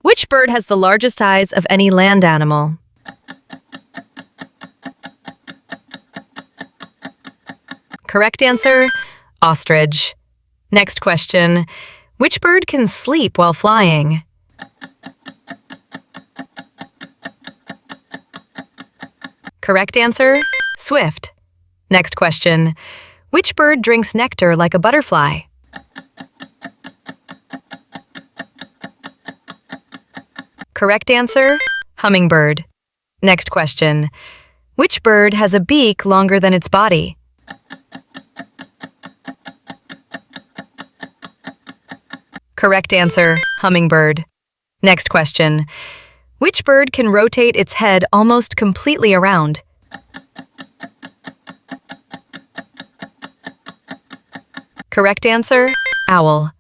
Which bird has the largest eyes of any land animal? Correct answer, ostrich. Next question. Which bird can sleep while flying? Correct answer, swift. Next question. Which bird drinks nectar like a butterfly? Correct answer, hummingbird. Next question. Which bird has a beak longer than its body? Correct answer, hummingbird. Next question. Which bird can rotate its head almost completely around? Correct answer, owl.